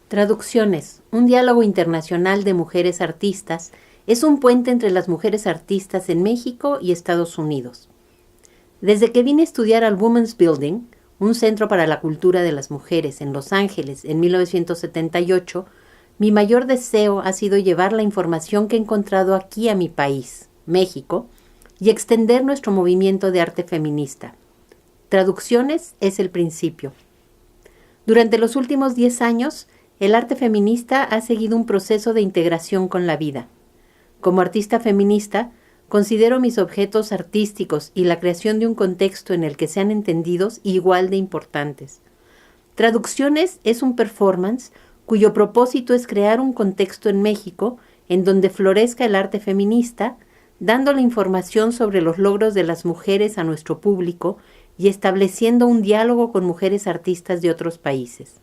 Traducciones, un diálogo internacional de mujeres artistas, es un puente entre las mujeres artistas en México y Estados Unidos. Desde que vine a estudiar al Women's Building, un centro para la cultura de las mujeres en Los Ángeles en 1978, mi mayor deseo ha sido llevar la información que he encontrado aquí a mi país, México, y extender nuestro movimiento de arte feminista. Traducciones es el principio. Durante los últimos 10 años, el arte feminista ha seguido un proceso de integración con la vida. Como artista feminista, considero mis objetos artísticos y la creación de un contexto en el que sean entendidos igual de importantes. Traducciones es un performance cuyo propósito es crear un contexto en México en donde florezca el arte feminista, dando la información sobre los logros de las mujeres a nuestro público y estableciendo un diálogo con mujeres artistas de otros países.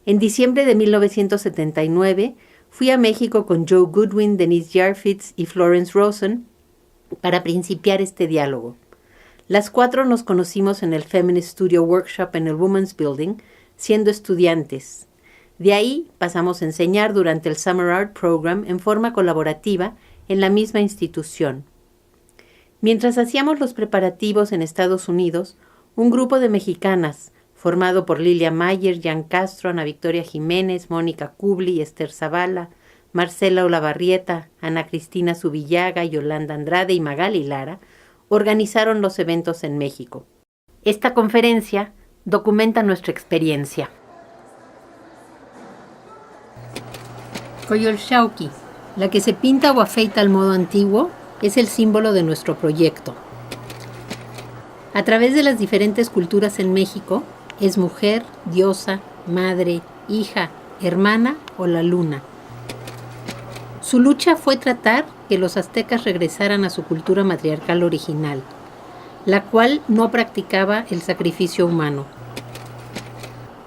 En diciembre de 1979, fui a México con Joe Goodwin, Denise Yarfitz y Florence Rosen para principiar este diálogo. Las 4 nos conocimos en el Feminist Studio Workshop en el Women's Building, siendo estudiantes. De ahí pasamos a enseñar durante el Summer Art Program en forma colaborativa en la misma institución. Mientras hacíamos los preparativos en Estados Unidos, un grupo de mexicanas, formado por Lilia Mayer, Jan Castro, Ana Victoria Jiménez, Mónica Kubli, Esther Zavala, Marcela Olavarrieta, Ana Cristina Zubillaga, Yolanda Andrade y Magali Lara, organizaron los eventos en México. Esta conferencia documenta nuestra experiencia. Coyolxauhqui, la que se pinta o afeita al modo antiguo, es el símbolo de nuestro proyecto. A través de las diferentes culturas en México, es mujer, diosa, madre, hija, hermana o la luna. Su lucha fue tratar que los aztecas regresaran a su cultura matriarcal original, la cual no practicaba el sacrificio humano.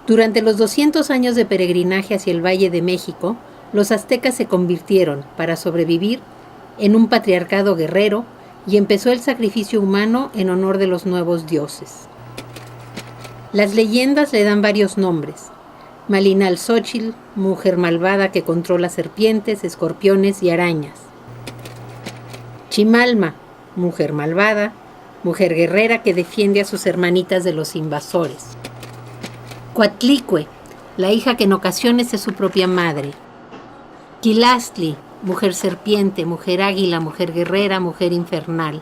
Durante los 200 años de peregrinaje hacia el Valle de México, los aztecas se convirtieron, para sobrevivir, en un patriarcado guerrero y empezó el sacrificio humano en honor de los nuevos dioses. Las leyendas le dan varios nombres. Malinalxóchitl, mujer malvada que controla serpientes, escorpiones y arañas. Chimalma, mujer malvada, mujer guerrera que defiende a sus hermanitas de los invasores. Coatlicue, la hija que en ocasiones es su propia madre. Quilastli, mujer serpiente, mujer águila, mujer guerrera, mujer infernal.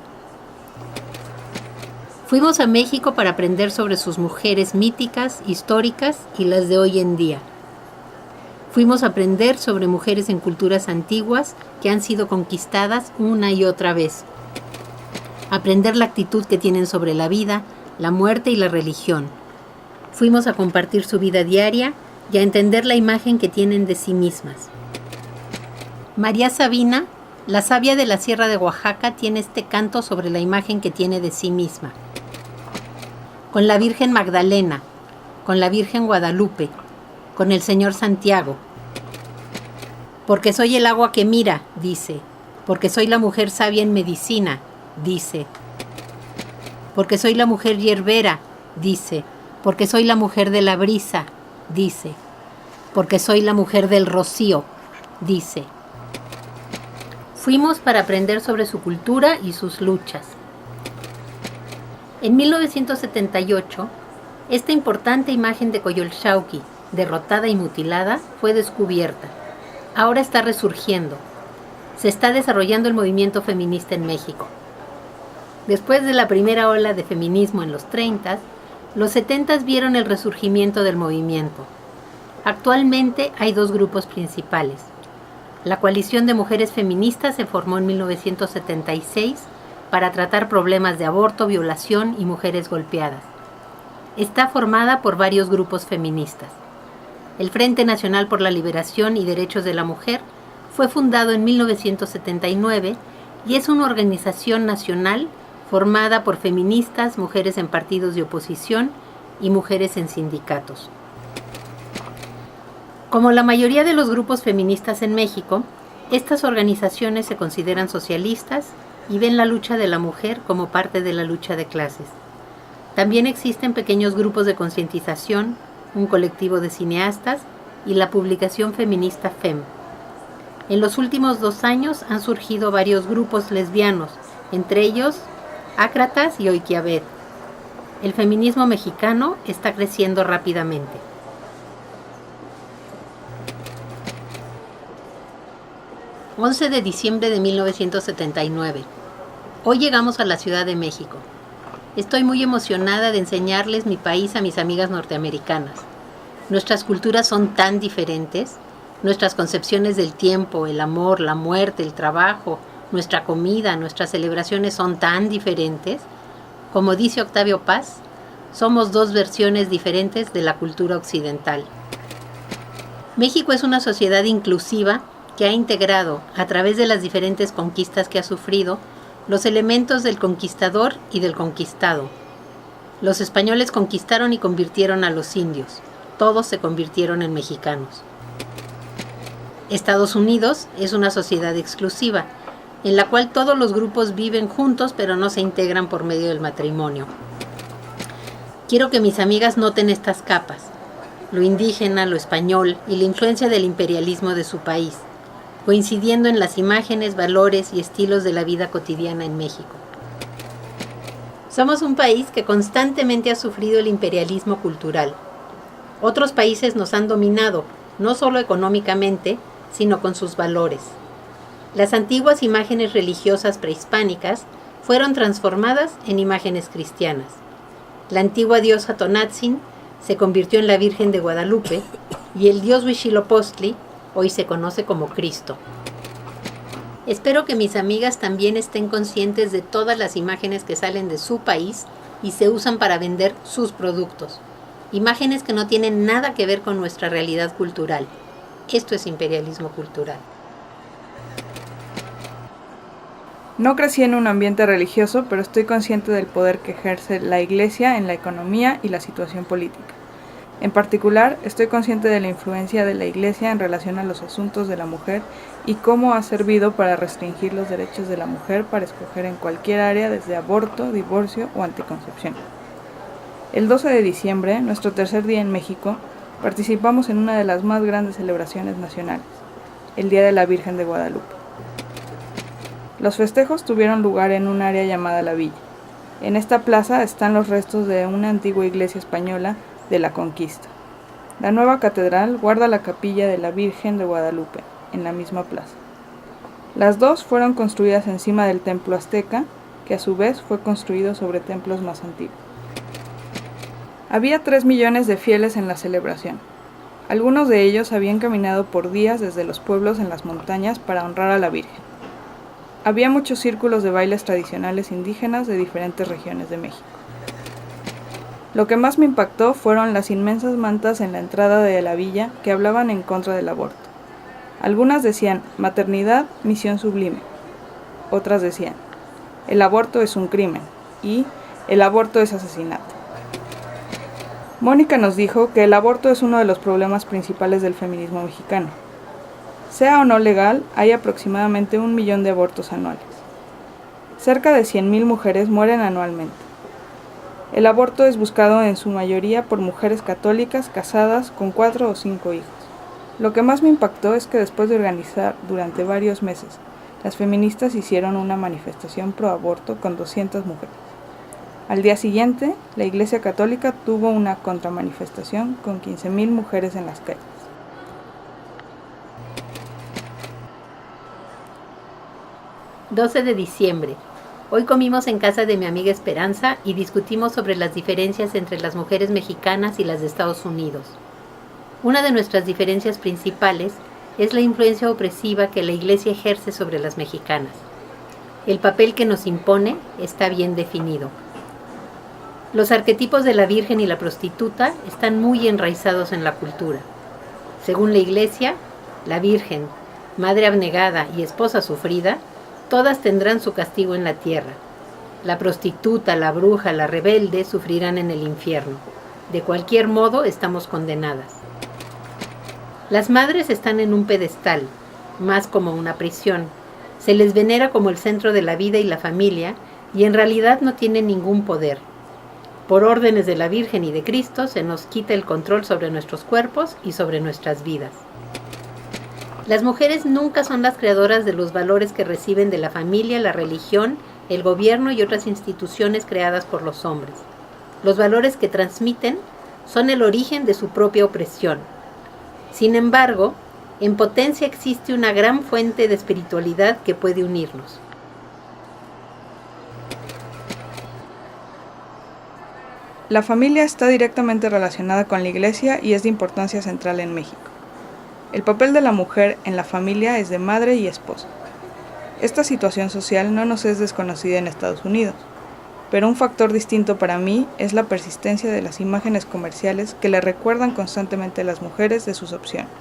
Fuimos a México para aprender sobre sus mujeres míticas, históricas y las de hoy en día. Fuimos a aprender sobre mujeres en culturas antiguas que han sido conquistadas una y otra vez. Aprender la actitud que tienen sobre la vida, la muerte y la religión. Fuimos a compartir su vida diaria y a entender la imagen que tienen de sí mismas. María Sabina, la sabia de la Sierra de Oaxaca, tiene este canto sobre la imagen que tiene de sí misma. Con la Virgen Magdalena, con la Virgen Guadalupe, con el Señor Santiago. Porque soy el agua que mira, dice. Porque soy la mujer sabia en medicina, dice. Porque soy la mujer hierbera, dice. Porque soy la mujer de la brisa, dice. Porque soy la mujer del rocío, dice. Fuimos para aprender sobre su cultura y sus luchas. En 1978, esta importante imagen de Coyolxauhqui, derrotada y mutilada, fue descubierta. Ahora está resurgiendo. Se está desarrollando el movimiento feminista en México. Después de la primera ola de feminismo en los 30, los 70 vieron el resurgimiento del movimiento. Actualmente hay 2 grupos principales. La Coalición de Mujeres Feministas se formó en 1976 para tratar problemas de aborto, violación y mujeres golpeadas. Está formada por varios grupos feministas. El Frente Nacional por la Liberación y Derechos de la Mujer fue fundado en 1979 y es una organización nacional formada por feministas, mujeres en partidos de oposición y mujeres en sindicatos. Como la mayoría de los grupos feministas en México, estas organizaciones se consideran socialistas y ven la lucha de la mujer como parte de la lucha de clases. También existen pequeños grupos de concientización, un colectivo de cineastas y la publicación feminista FEM. En los últimos 2 años han surgido varios grupos lesbianos, entre ellos Ácratas y Oikiabed. El feminismo mexicano está creciendo rápidamente. ...11 de diciembre de 1979... Hoy llegamos a la Ciudad de México. Estoy muy emocionada de enseñarles mi país a mis amigas norteamericanas. Nuestras culturas son tan diferentes. Nuestras concepciones del tiempo, el amor, la muerte, el trabajo, nuestra comida, nuestras celebraciones son tan diferentes. Como dice Octavio Paz, somos 2 versiones diferentes de la cultura occidental. México es una sociedad inclusiva que ha integrado, a través de las diferentes conquistas que ha sufrido, los elementos del conquistador y del conquistado. Los españoles conquistaron y convirtieron a los indios. Todos se convirtieron en mexicanos. Estados Unidos es una sociedad exclusiva, en la cual todos los grupos viven juntos pero no se integran por medio del matrimonio. Quiero que mis amigas noten estas capas, lo indígena, lo español y la influencia del imperialismo de su país, coincidiendo en las imágenes, valores y estilos de la vida cotidiana en México. Somos un país que constantemente ha sufrido el imperialismo cultural. Otros países nos han dominado, no solo económicamente, sino con sus valores. Las antiguas imágenes religiosas prehispánicas fueron transformadas en imágenes cristianas. La antigua diosa Tonatzin se convirtió en la Virgen de Guadalupe y el dios Huitzilopochtli hoy se conoce como Cristo. Espero que mis amigas también estén conscientes de todas las imágenes que salen de su país y se usan para vender sus productos. Imágenes que no tienen nada que ver con nuestra realidad cultural. Esto es imperialismo cultural. No crecí en un ambiente religioso, pero estoy consciente del poder que ejerce la Iglesia en la economía y la situación política. En particular, estoy consciente de la influencia de la Iglesia en relación a los asuntos de la mujer y cómo ha servido para restringir los derechos de la mujer para escoger en cualquier área, desde aborto, divorcio o anticoncepción. El 12 de diciembre, nuestro tercer día en México, participamos en una de las más grandes celebraciones nacionales, el Día de la Virgen de Guadalupe. Los festejos tuvieron lugar en un área llamada La Villa. En esta plaza están los restos de una antigua iglesia española de la Conquista. La nueva catedral guarda la capilla de la Virgen de Guadalupe, en la misma plaza. Las dos fueron construidas encima del templo azteca, que a su vez fue construido sobre templos más antiguos. Había 3 millones de fieles en la celebración. Algunos de ellos habían caminado por días desde los pueblos en las montañas para honrar a la Virgen. Había muchos círculos de bailes tradicionales indígenas de diferentes regiones de México. Lo que más me impactó fueron las inmensas mantas en la entrada de la villa que hablaban en contra del aborto. Algunas decían, maternidad, misión sublime. Otras decían, el aborto es un crimen y el aborto es asesinato. Mónica nos dijo que el aborto es uno de los problemas principales del feminismo mexicano. Sea o no legal, hay aproximadamente 1 millón de abortos anuales. Cerca de 100,000 mujeres mueren anualmente. El aborto es buscado en su mayoría por mujeres católicas casadas con 4 o 5 hijos. Lo que más me impactó es que después de organizar durante varios meses, las feministas hicieron una manifestación pro aborto con 200 mujeres. Al día siguiente, la Iglesia Católica tuvo una contramanifestación con 15,000 mujeres en las calles. ...12 de diciembre... Hoy comimos en casa de mi amiga Esperanza y discutimos sobre las diferencias entre las mujeres mexicanas y las de Estados Unidos. Una de nuestras diferencias principales es la influencia opresiva que la Iglesia ejerce sobre las mexicanas. El papel que nos impone está bien definido. Los arquetipos de la Virgen y la prostituta están muy enraizados en la cultura. Según la Iglesia, la Virgen, madre abnegada y esposa sufrida, todas tendrán su castigo en la tierra. La prostituta, la bruja, la rebelde sufrirán en el infierno. De cualquier modo, estamos condenadas. Las madres están en un pedestal, más como una prisión. Se les venera como el centro de la vida y la familia, y en realidad no tienen ningún poder. Por órdenes de la Virgen y de Cristo se nos quita el control sobre nuestros cuerpos y sobre nuestras vidas. Las mujeres nunca son las creadoras de los valores que reciben de la familia, la religión, el gobierno y otras instituciones creadas por los hombres. Los valores que transmiten son el origen de su propia opresión. Sin embargo, en potencia existe una gran fuente de espiritualidad que puede unirnos. La familia está directamente relacionada con la Iglesia y es de importancia central en México. El papel de la mujer en la familia es de madre y esposa. Esta situación social no nos es desconocida en Estados Unidos, pero un factor distinto para mí es la persistencia de las imágenes comerciales que le recuerdan constantemente a las mujeres de sus opciones.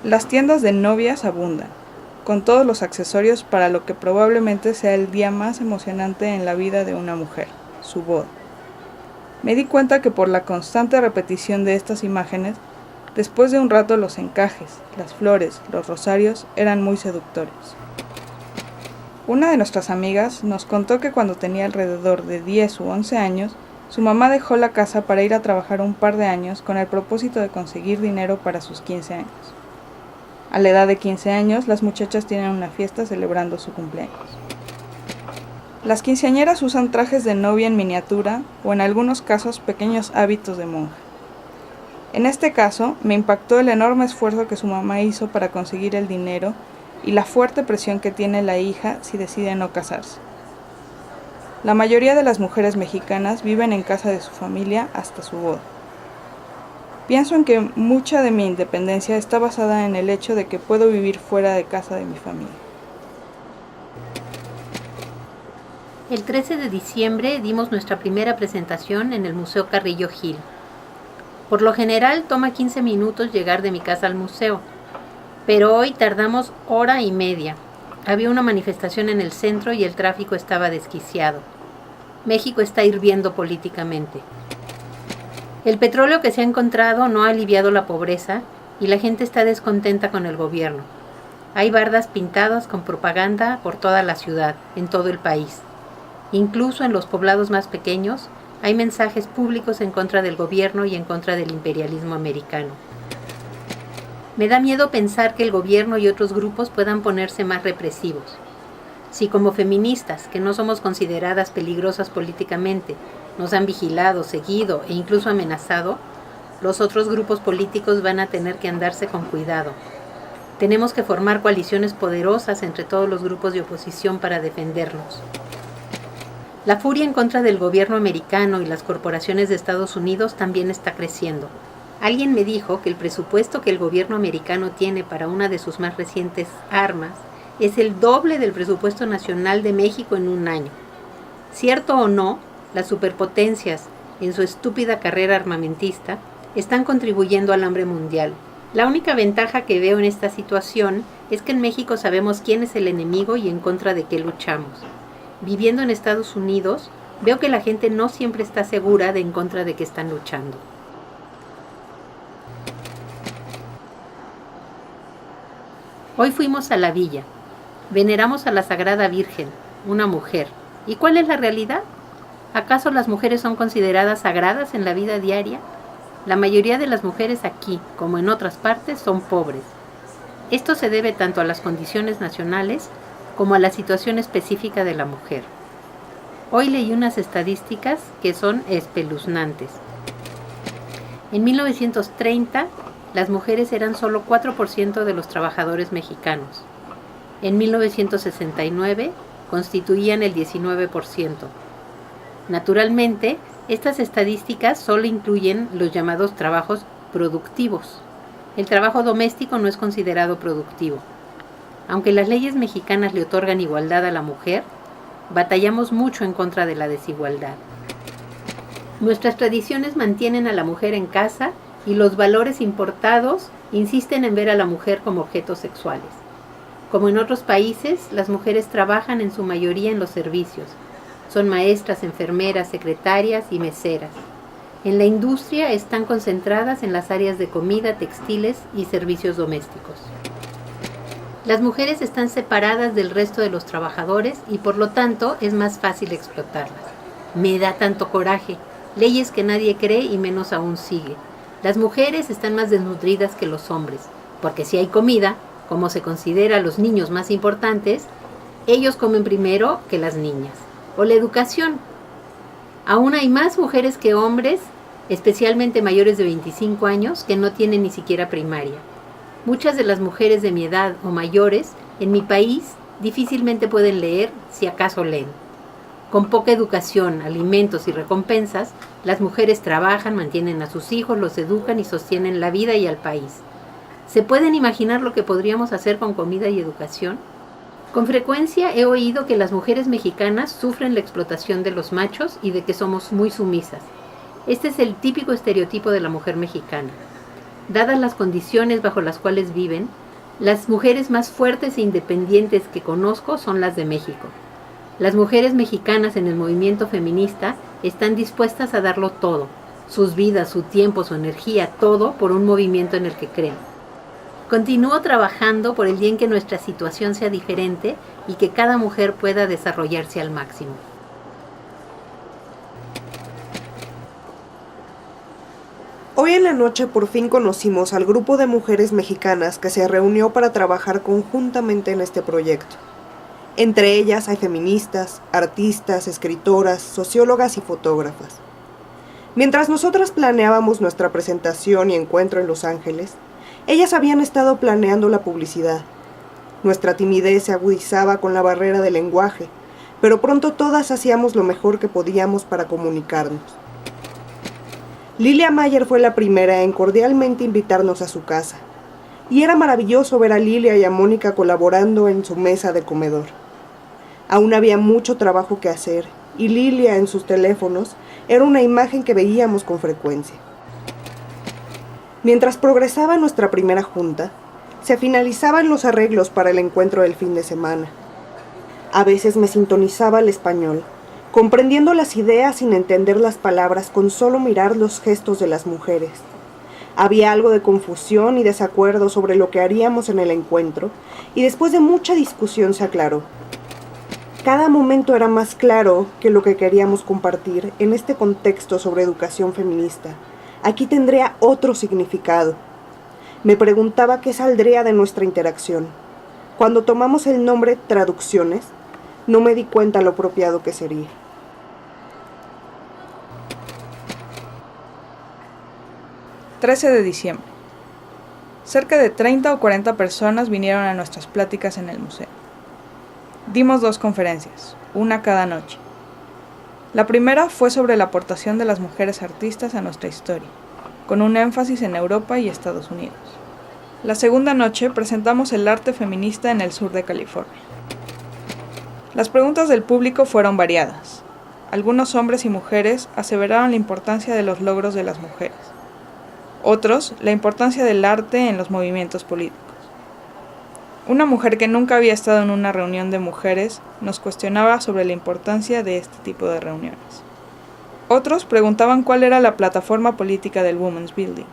Las tiendas de novias abundan, con todos los accesorios para lo que probablemente sea el día más emocionante en la vida de una mujer, su boda. Me di cuenta que por la constante repetición de estas imágenes, después de un rato los encajes, las flores, los rosarios eran muy seductores. Una de nuestras amigas nos contó que cuando tenía alrededor de 10 u 11 años, su mamá dejó la casa para ir a trabajar un par de años con el propósito de conseguir dinero para sus 15 años. A la edad de 15 años, las muchachas tienen una fiesta celebrando su cumpleaños. Las quinceañeras usan trajes de novia en miniatura o en algunos casos pequeños hábitos de monja. En este caso, me impactó el enorme esfuerzo que su mamá hizo para conseguir el dinero y la fuerte presión que tiene la hija si decide no casarse. La mayoría de las mujeres mexicanas viven en casa de su familia hasta su boda. Pienso en que mucha de mi independencia está basada en el hecho de que puedo vivir fuera de casa de mi familia. El 13 de diciembre dimos nuestra primera presentación en el Museo Carrillo Gil. Por lo general toma 15 minutos llegar de mi casa al museo, pero hoy tardamos hora y media. Había una manifestación en el centro y el tráfico estaba desquiciado. México está hirviendo políticamente. El petróleo que se ha encontrado no ha aliviado la pobreza y la gente está descontenta con el gobierno. Hay bardas pintadas con propaganda por toda la ciudad, en todo el país. Incluso en los poblados más pequeños hay mensajes públicos en contra del gobierno y en contra del imperialismo americano. Me da miedo pensar que el gobierno y otros grupos puedan ponerse más represivos. Si como feministas, que no somos consideradas peligrosas políticamente, nos han vigilado, seguido e incluso amenazado, los otros grupos políticos van a tener que andarse con cuidado. Tenemos que formar coaliciones poderosas entre todos los grupos de oposición para defendernos. La furia en contra del gobierno americano y las corporaciones de Estados Unidos también está creciendo. Alguien me dijo que el presupuesto que el gobierno americano tiene para una de sus más recientes armas es el doble del presupuesto nacional de México en un año. Cierto o no, las superpotencias, en su estúpida carrera armamentista, están contribuyendo al hambre mundial. La única ventaja que veo en esta situación es que en México sabemos quién es el enemigo y en contra de qué luchamos. Viviendo en Estados Unidos, veo que la gente no siempre está segura de en contra de qué están luchando. Hoy fuimos a la villa. Veneramos a la Sagrada Virgen, una mujer. ¿Y cuál es la realidad? ¿Acaso las mujeres son consideradas sagradas en la vida diaria? La mayoría de las mujeres aquí, como en otras partes, son pobres. Esto se debe tanto a las condiciones nacionales como a la situación específica de la mujer. Hoy leí unas estadísticas que son espeluznantes. En 1930, las mujeres eran solo 4% de los trabajadores mexicanos. En 1969, constituían el 19%. Naturalmente, estas estadísticas solo incluyen los llamados trabajos productivos. El trabajo doméstico no es considerado productivo. Aunque las leyes mexicanas le otorgan igualdad a la mujer, batallamos mucho en contra de la desigualdad. Nuestras tradiciones mantienen a la mujer en casa y los valores importados insisten en ver a la mujer como objetos sexuales. Como en otros países, las mujeres trabajan en su mayoría en los servicios. Son maestras, enfermeras, secretarias y meseras. En la industria están concentradas en las áreas de comida, textiles y servicios domésticos. Las mujeres están separadas del resto de los trabajadores y por lo tanto es más fácil explotarlas. Me da tanto coraje. Leyes que nadie cree y menos aún sigue. Las mujeres están más desnutridas que los hombres, porque si hay comida, como se considera a los niños más importantes, ellos comen primero que las niñas. O la educación. Aún hay más mujeres que hombres, especialmente mayores de 25 años, que no tienen ni siquiera primaria. Muchas de las mujeres de mi edad o mayores en mi país difícilmente pueden leer, si acaso leen. Con poca educación, alimentos y recompensas, las mujeres trabajan, mantienen a sus hijos, los educan y sostienen la vida y al país. ¿Se pueden imaginar lo que podríamos hacer con comida y educación? Con frecuencia he oído que las mujeres mexicanas sufren la explotación de los machos y de que somos muy sumisas. Este es el típico estereotipo de la mujer mexicana. Dadas las condiciones bajo las cuales viven, las mujeres más fuertes e independientes que conozco son las de México. Las mujeres mexicanas en el movimiento feminista están dispuestas a darlo todo, sus vidas, su tiempo, su energía, todo por un movimiento en el que creen. Continúo trabajando por el día en que nuestra situación sea diferente y que cada mujer pueda desarrollarse al máximo. Hoy en la noche por fin conocimos al grupo de mujeres mexicanas que se reunió para trabajar conjuntamente en este proyecto. Entre ellas hay feministas, artistas, escritoras, sociólogas y fotógrafas. Mientras nosotras planeábamos nuestra presentación y encuentro en Los Ángeles, ellas habían estado planeando la publicidad. Nuestra timidez se agudizaba con la barrera del lenguaje, pero pronto todas hacíamos lo mejor que podíamos para comunicarnos. Lilia Mayer fue la primera en cordialmente invitarnos a su casa, y era maravilloso ver a Lilia y a Mónica colaborando en su mesa de comedor. Aún había mucho trabajo que hacer, y Lilia en sus teléfonos era una imagen que veíamos con frecuencia. Mientras progresaba nuestra primera junta, se finalizaban los arreglos para el encuentro del fin de semana. A veces me sintonizaba el español, comprendiendo las ideas sin entender las palabras con solo mirar los gestos de las mujeres. Había algo de confusión y desacuerdo sobre lo que haríamos en el encuentro, y después de mucha discusión se aclaró. Cada momento era más claro que lo que queríamos compartir en este contexto sobre educación feminista. Aquí tendría otro significado. Me preguntaba qué saldría de nuestra interacción. Cuando tomamos el nombre traducciones, no me di cuenta lo apropiado que sería. «13 de diciembre. Cerca de 30 o 40 personas vinieron a nuestras pláticas en el museo. Dimos 2 conferencias, una cada noche. La primera fue sobre la aportación de las mujeres artistas a nuestra historia, con un énfasis en Europa y Estados Unidos. La segunda noche presentamos el arte feminista en el sur de California. Las preguntas del público fueron variadas. Algunos hombres y mujeres aseveraron la importancia de los logros de las mujeres. Otros, la importancia del arte en los movimientos políticos. Una mujer que nunca había estado en una reunión de mujeres nos cuestionaba sobre la importancia de este tipo de reuniones. Otros preguntaban cuál era la plataforma política del Women's Building.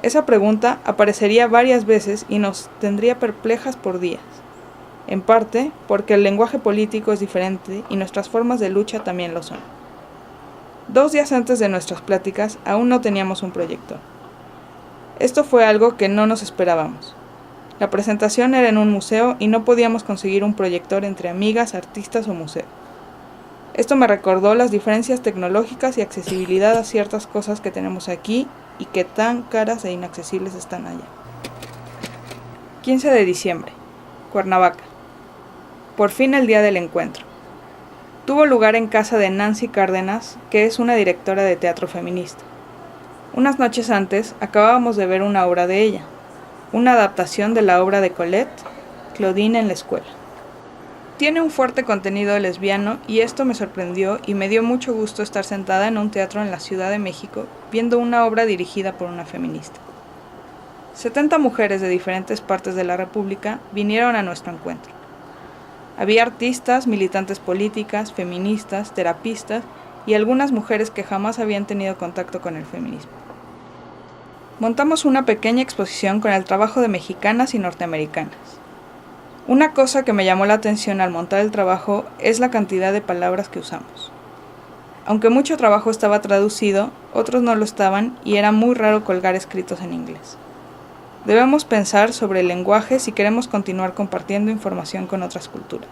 Esa pregunta aparecería varias veces y nos tendría perplejas por días, en parte porque el lenguaje político es diferente y nuestras formas de lucha también lo son. 2 días antes de nuestras pláticas aún no teníamos un proyector. Esto fue algo que no nos esperábamos. La presentación era en un museo y no podíamos conseguir un proyector entre amigas, artistas o museo. Esto me recordó las diferencias tecnológicas y accesibilidad a ciertas cosas que tenemos aquí y que tan caras e inaccesibles están allá. 15 de diciembre, Cuernavaca. Por fin el día del encuentro. Tuvo lugar en casa de Nancy Cárdenas, que es una directora de teatro feminista. Unas noches antes acabábamos de ver una obra de ella, una adaptación de la obra de Colette, Claudine en la escuela. Tiene un fuerte contenido lesbiano y esto me sorprendió y me dio mucho gusto estar sentada en un teatro en la Ciudad de México viendo una obra dirigida por una feminista. 70 mujeres de diferentes partes de la República vinieron a nuestro encuentro. Había artistas, militantes políticas, feministas, terapistas y algunas mujeres que jamás habían tenido contacto con el feminismo. Montamos una pequeña exposición con el trabajo de mexicanas y norteamericanas. Una cosa que me llamó la atención al montar el trabajo es la cantidad de palabras que usamos. Aunque mucho trabajo estaba traducido, otros no lo estaban y era muy raro colgar escritos en inglés. Debemos pensar sobre el lenguaje si queremos continuar compartiendo información con otras culturas.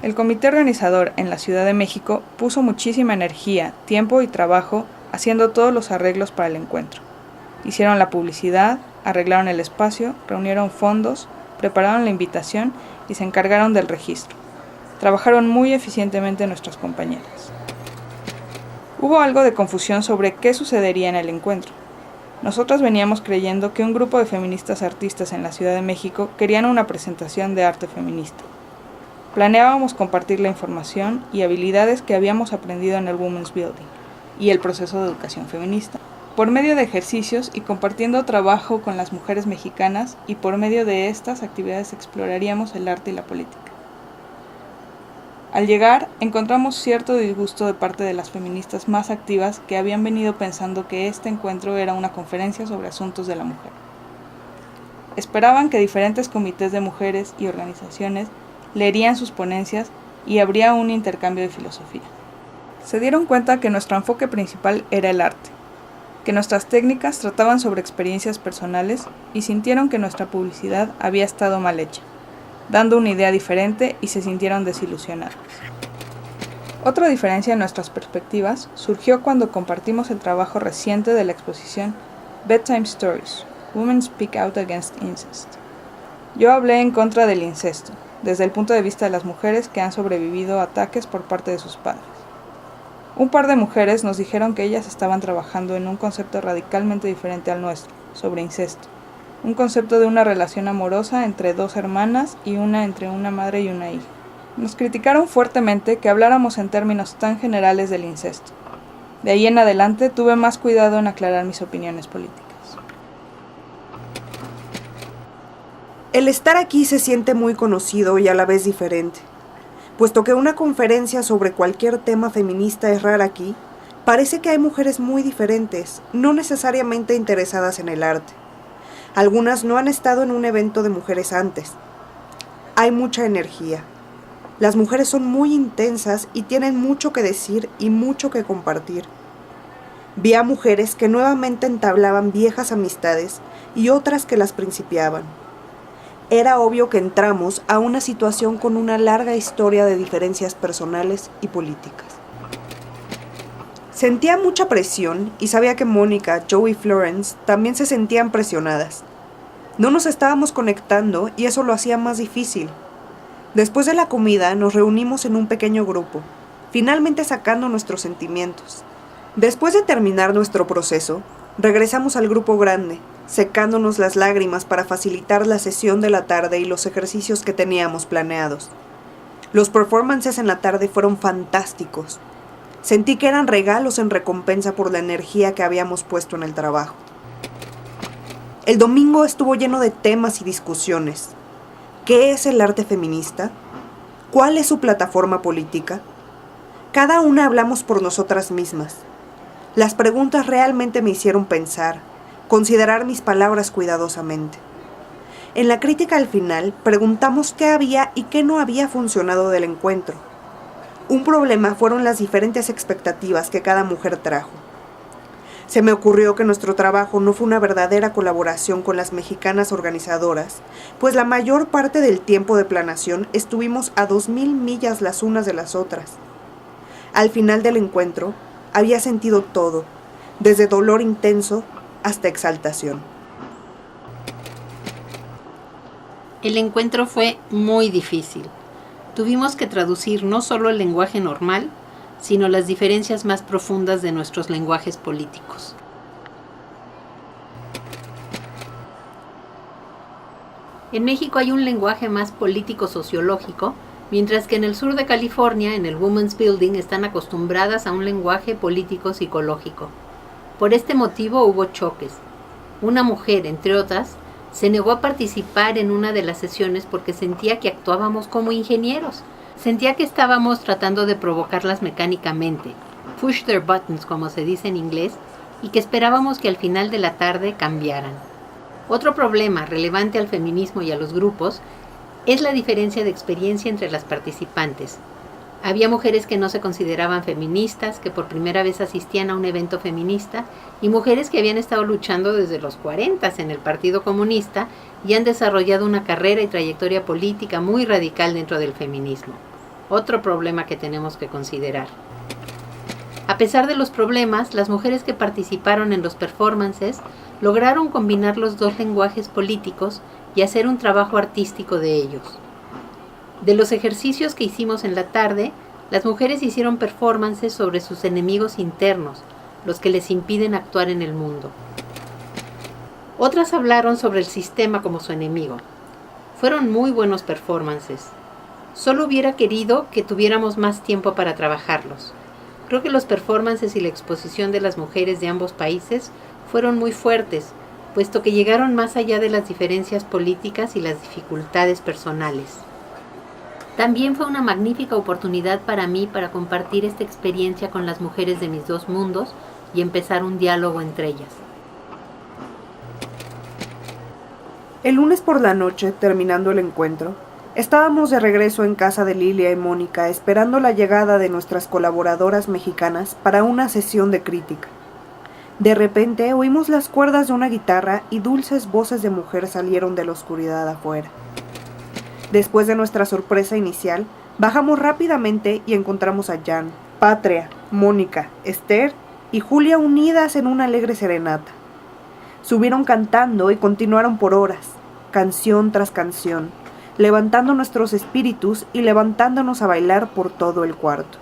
El comité organizador en la Ciudad de México puso muchísima energía, tiempo y trabajo haciendo todos los arreglos para el encuentro. Hicieron la publicidad, arreglaron el espacio, reunieron fondos, prepararon la invitación y se encargaron del registro. Trabajaron muy eficientemente nuestras compañeras. Hubo algo de confusión sobre qué sucedería en el encuentro. Nosotras veníamos creyendo que un grupo de feministas artistas en la Ciudad de México querían una presentación de arte feminista. Planeábamos compartir la información y habilidades que habíamos aprendido en el Women's Building y el proceso de educación feminista, por medio de ejercicios y compartiendo trabajo con las mujeres mexicanas, y por medio de estas actividades exploraríamos el arte y la política. Al llegar, encontramos cierto disgusto de parte de las feministas más activas que habían venido pensando que este encuentro era una conferencia sobre asuntos de la mujer. Esperaban que diferentes comités de mujeres y organizaciones leerían sus ponencias y habría un intercambio de filosofía. Se dieron cuenta que nuestro enfoque principal era el arte, que nuestras técnicas trataban sobre experiencias personales y sintieron que nuestra publicidad había estado mal hecha, dando una idea diferente, y se sintieron desilusionados. Otra diferencia en nuestras perspectivas surgió cuando compartimos el trabajo reciente de la exposición Bedtime Stories, Women Speak Out Against Incest. Yo hablé en contra del incesto, desde el punto de vista de las mujeres que han sobrevivido a ataques por parte de sus padres. Un par de mujeres nos dijeron que ellas estaban trabajando en un concepto radicalmente diferente al nuestro, sobre incesto, un concepto de una relación amorosa entre dos hermanas y una entre una madre y una hija. Nos criticaron fuertemente que habláramos en términos tan generales del incesto. De ahí en adelante tuve más cuidado en aclarar mis opiniones políticas. El estar aquí se siente muy conocido y a la vez diferente. Puesto que una conferencia sobre cualquier tema feminista es rara aquí, parece que hay mujeres muy diferentes, no necesariamente interesadas en el arte. Algunas no han estado en un evento de mujeres antes. Hay mucha energía. Las mujeres son muy intensas y tienen mucho que decir y mucho que compartir. Vi a mujeres que nuevamente entablaban viejas amistades y otras que las principiaban. Era obvio que entramos a una situación con una larga historia de diferencias personales y políticas. Sentía mucha presión y sabía que Mónica, Joe y Florence también se sentían presionadas. No nos estábamos conectando y eso lo hacía más difícil. Después de la comida nos reunimos en un pequeño grupo, finalmente sacando nuestros sentimientos. Después de terminar nuestro proceso, regresamos al grupo grande, secándonos las lágrimas para facilitar la sesión de la tarde y los ejercicios que teníamos planeados. Los performances en la tarde fueron fantásticos. Sentí que eran regalos en recompensa por la energía que habíamos puesto en el trabajo. El domingo estuvo lleno de temas y discusiones. ¿Qué es el arte feminista? ¿Cuál es su plataforma política? Cada una hablamos por nosotras mismas. Las preguntas realmente me hicieron pensar, considerar mis palabras cuidadosamente. En la crítica al final, preguntamos qué había y qué no había funcionado del encuentro. Un problema fueron las diferentes expectativas que cada mujer trajo. Se me ocurrió que nuestro trabajo no fue una verdadera colaboración con las mexicanas organizadoras, pues la mayor parte del tiempo de planeación estuvimos a 2000 millas las unas de las otras. Al final del encuentro, había sentido todo, desde dolor intenso hasta exaltación. El encuentro fue muy difícil. Tuvimos que traducir no solo el lenguaje normal, sino las diferencias más profundas de nuestros lenguajes políticos. En México hay un lenguaje más político-sociológico, mientras que en el sur de California, en el Women's Building, están acostumbradas a un lenguaje político-psicológico. Por este motivo hubo choques. Una mujer, entre otras, se negó a participar en una de las sesiones porque sentía que actuábamos como ingenieros. Sentía que estábamos tratando de provocarlas mecánicamente, push their buttons, como se dice en inglés, y que esperábamos que al final de la tarde cambiaran. Otro problema relevante al feminismo y a los grupos es la diferencia de experiencia entre las participantes. Había mujeres que no se consideraban feministas, que por primera vez asistían a un evento feminista, y mujeres que habían estado luchando desde los 40 en el Partido Comunista y han desarrollado una carrera y trayectoria política muy radical dentro del feminismo. Otro problema que tenemos que considerar. A pesar de los problemas, las mujeres que participaron en los performances lograron combinar los dos lenguajes políticos y hacer un trabajo artístico de ellos. De los ejercicios que hicimos en la tarde, las mujeres hicieron performances sobre sus enemigos internos, los que les impiden actuar en el mundo. Otras hablaron sobre el sistema como su enemigo. Fueron muy buenos performances. Solo hubiera querido que tuviéramos más tiempo para trabajarlos. Creo que los performances y la exposición de las mujeres de ambos países fueron muy fuertes, puesto que llegaron más allá de las diferencias políticas y las dificultades personales. También fue una magnífica oportunidad para mí para compartir esta experiencia con las mujeres de mis dos mundos y empezar un diálogo entre ellas. El lunes por la noche, terminando el encuentro, estábamos de regreso en casa de Lilia y Mónica esperando la llegada de nuestras colaboradoras mexicanas para una sesión de crítica. De repente oímos las cuerdas de una guitarra y dulces voces de mujer salieron de la oscuridad afuera. Después de nuestra sorpresa inicial, bajamos rápidamente y encontramos a Jan, Patria, Mónica, Esther y Julia unidas en una alegre serenata. Subieron cantando y continuaron por horas, canción tras canción, levantando nuestros espíritus y levantándonos a bailar por todo el cuarto.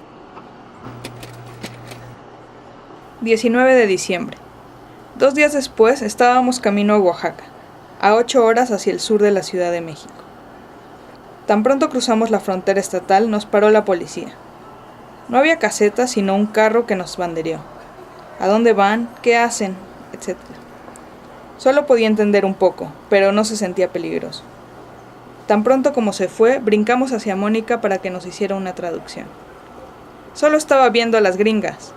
19 de diciembre. 2 días después estábamos camino a Oaxaca, a 8 horas hacia el sur de la Ciudad de México. Tan pronto cruzamos la frontera estatal, nos paró la policía. No había caseta, sino un carro que nos bandereó. ¿A dónde van? ¿Qué hacen? Etcétera. Solo podía entender un poco, pero no se sentía peligroso. Tan pronto como se fue, brincamos hacia Mónica para que nos hiciera una traducción. Solo estaba viendo a las gringas.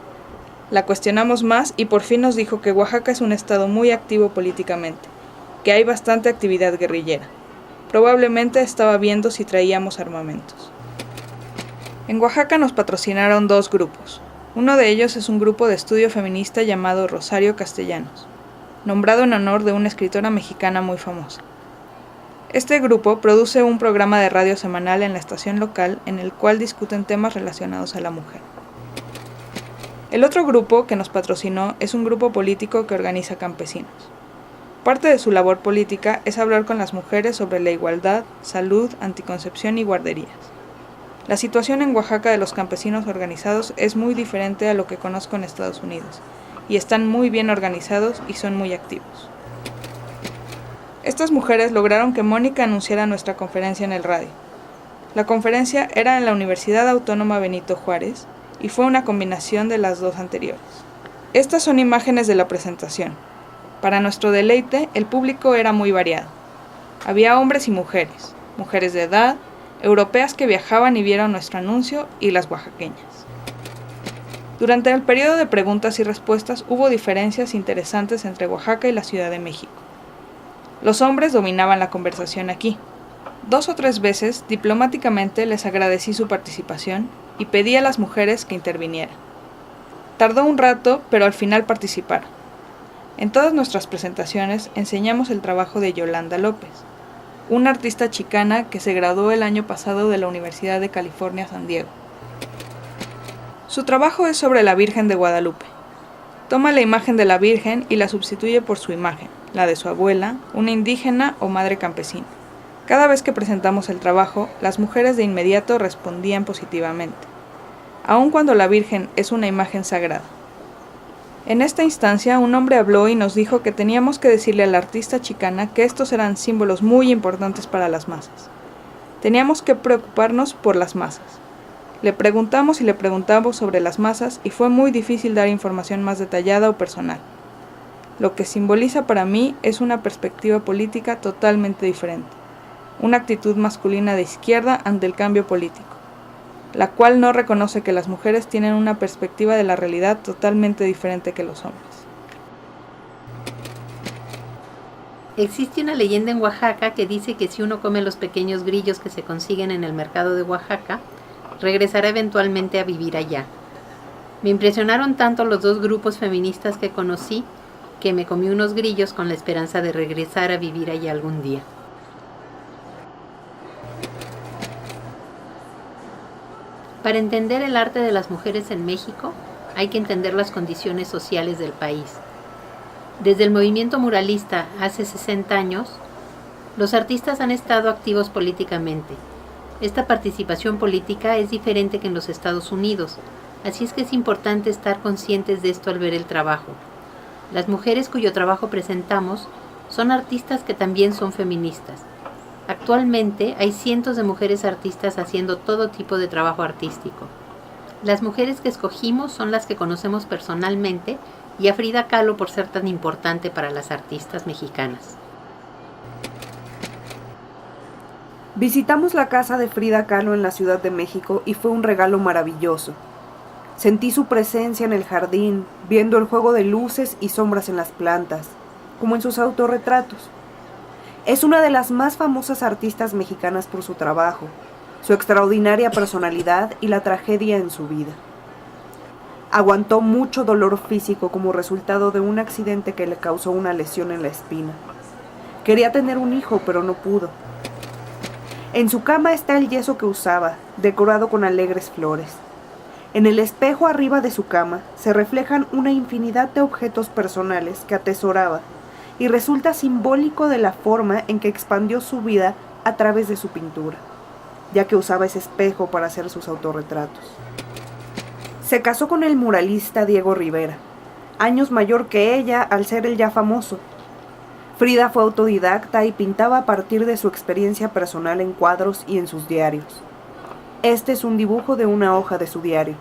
La cuestionamos más y por fin nos dijo que Oaxaca es un estado muy activo políticamente, que hay bastante actividad guerrillera. Probablemente estaba viendo si traíamos armamentos. En Oaxaca nos patrocinaron 2 grupos. Uno de ellos es un grupo de estudio feminista llamado Rosario Castellanos, nombrado en honor de una escritora mexicana muy famosa. Este grupo produce un programa de radio semanal en la estación local en el cual discuten temas relacionados a la mujer. El otro grupo que nos patrocinó es un grupo político que organiza campesinos. Parte de su labor política es hablar con las mujeres sobre la igualdad, salud, anticoncepción y guarderías. La situación en Oaxaca de los campesinos organizados es muy diferente a lo que conozco en Estados Unidos, y están muy bien organizados y son muy activos. Estas mujeres lograron que Mónica anunciara nuestra conferencia en el radio. La conferencia era en la Universidad Autónoma Benito Juárez y fue una combinación de las 2 anteriores. Estas son imágenes de la presentación. Para nuestro deleite, el público era muy variado. Había hombres y mujeres, mujeres de edad, europeas que viajaban y vieron nuestro anuncio y las oaxaqueñas. Durante el periodo de preguntas y respuestas hubo diferencias interesantes entre Oaxaca y la Ciudad de México. Los hombres dominaban la conversación aquí. 2 o 3 veces, diplomáticamente, les agradecí su participación y pedí a las mujeres que intervinieran. Tardó un rato, pero al final participaron. En todas nuestras presentaciones enseñamos el trabajo de Yolanda López, una artista chicana que se graduó el año pasado de la Universidad de California, San Diego. Su trabajo es sobre la Virgen de Guadalupe. Toma la imagen de la Virgen y la sustituye por su imagen, la de su abuela, una indígena o madre campesina. Cada vez que presentamos el trabajo, las mujeres de inmediato respondían positivamente, aun cuando la Virgen es una imagen sagrada. En esta instancia, un hombre habló y nos dijo que teníamos que decirle a la artista chicana que estos eran símbolos muy importantes para las masas. Teníamos que preocuparnos por las masas. Le preguntamos y le preguntamos sobre las masas y fue muy difícil dar información más detallada o personal. Lo que simboliza para mí es una perspectiva política totalmente diferente, una actitud masculina de izquierda ante el cambio político, la cual no reconoce que las mujeres tienen una perspectiva de la realidad totalmente diferente que los hombres. Existe una leyenda en Oaxaca que dice que si uno come los pequeños grillos que se consiguen en el mercado de Oaxaca, regresará eventualmente a vivir allá. Me impresionaron tanto los dos grupos feministas que conocí que me comí unos grillos con la esperanza de regresar a vivir allá algún día. Para entender el arte de las mujeres en México, hay que entender las condiciones sociales del país. Desde el movimiento muralista hace 60 años, los artistas han estado activos políticamente. Esta participación política es diferente que en los Estados Unidos, así es que es importante estar conscientes de esto al ver el trabajo. Las mujeres cuyo trabajo presentamos son artistas que también son feministas. Actualmente hay cientos de mujeres artistas haciendo todo tipo de trabajo artístico. Las mujeres que escogimos son las que conocemos personalmente y a Frida Kahlo por ser tan importante para las artistas mexicanas. Visitamos la casa de Frida Kahlo en la Ciudad de México y fue un regalo maravilloso. Sentí su presencia en el jardín, viendo el juego de luces y sombras en las plantas, como en sus autorretratos. Es una de las más famosas artistas mexicanas por su trabajo, su extraordinaria personalidad y la tragedia en su vida. Aguantó mucho dolor físico como resultado de un accidente que le causó una lesión en la espina. Quería tener un hijo, pero no pudo. En su cama está el yeso que usaba, decorado con alegres flores. En el espejo arriba de su cama se reflejan una infinidad de objetos personales que atesoraba y resulta simbólico de la forma en que expandió su vida a través de su pintura, ya que usaba ese espejo para hacer sus autorretratos. Se casó con el muralista Diego Rivera, años mayor que ella al ser él ya famoso. Frida fue autodidacta y pintaba a partir de su experiencia personal en cuadros y en sus diarios. Este es un dibujo de una hoja de su diario.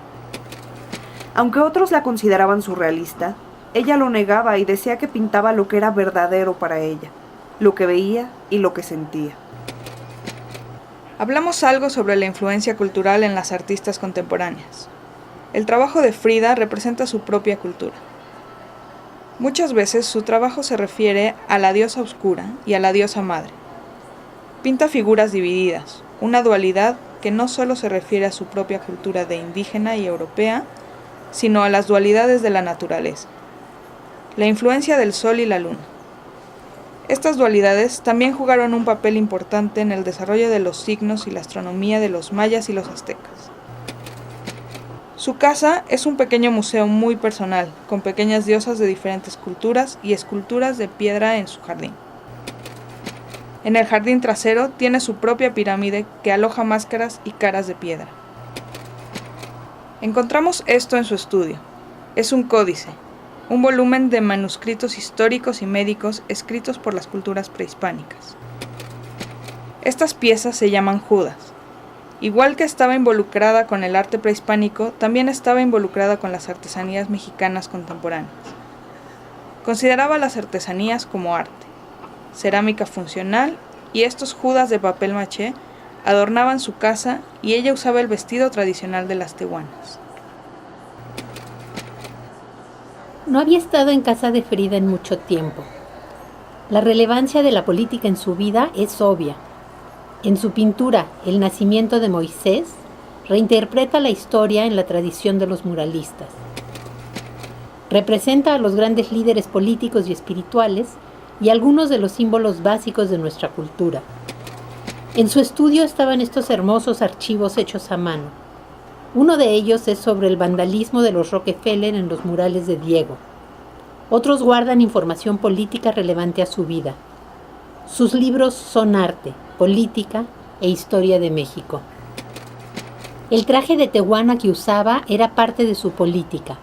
Aunque otros la consideraban surrealista, ella lo negaba y decía que pintaba lo que era verdadero para ella, lo que veía y lo que sentía. Hablamos algo sobre la influencia cultural en las artistas contemporáneas. El trabajo de Frida representa su propia cultura. Muchas veces su trabajo se refiere a la diosa oscura y a la diosa madre. Pinta figuras divididas, una dualidad que no solo se refiere a su propia cultura de indígena y europea, sino a las dualidades de la naturaleza. La influencia del sol y la luna. Estas dualidades también jugaron un papel importante en el desarrollo de los signos y la astronomía de los mayas y los aztecas. Su casa es un pequeño museo muy personal, con pequeñas diosas de diferentes culturas y esculturas de piedra en su jardín. En el jardín trasero tiene su propia pirámide que aloja máscaras y caras de piedra. Encontramos esto en su estudio. Es un códice, un volumen de manuscritos históricos y médicos escritos por las culturas prehispánicas. Estas piezas se llaman Judas. Igual que estaba involucrada con el arte prehispánico, también estaba involucrada con las artesanías mexicanas contemporáneas. Consideraba las artesanías como arte, cerámica funcional, y estos Judas de papel maché adornaban su casa y ella usaba el vestido tradicional de las tehuanas. No había estado en casa de Frida en mucho tiempo. La relevancia de la política en su vida es obvia. En su pintura, El nacimiento de Moisés, reinterpreta la historia en la tradición de los muralistas. Representa a los grandes líderes políticos y espirituales y algunos de los símbolos básicos de nuestra cultura. En su estudio estaban estos hermosos archivos hechos a mano. Uno de ellos es sobre el vandalismo de los Rockefeller en los murales de Diego. Otros guardan información política relevante a su vida. Sus libros son arte, política e historia de México. El traje de tehuana que usaba era parte de su política.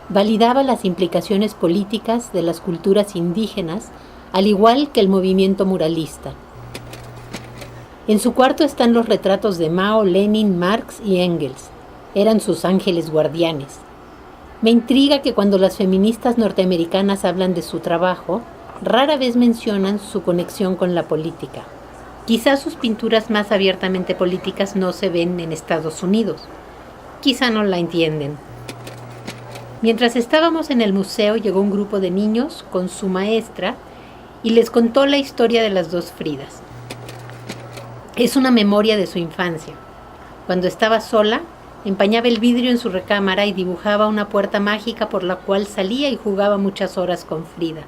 Validaba las implicaciones políticas de las culturas indígenas, al igual que el movimiento muralista. En su cuarto están los retratos de Mao, Lenin, Marx y Engels. Eran sus ángeles guardianes. Me intriga que cuando las feministas norteamericanas hablan de su trabajo, rara vez mencionan su conexión con la política. Quizás sus pinturas más abiertamente políticas no se ven en Estados Unidos. Quizá no la entienden. Mientras estábamos en el museo, llegó un grupo de niños con su maestra y les contó la historia de las dos Fridas. Es una memoria de su infancia. Cuando estaba sola, empañaba el vidrio en su recámara y dibujaba una puerta mágica por la cual salía y jugaba muchas horas con Frida.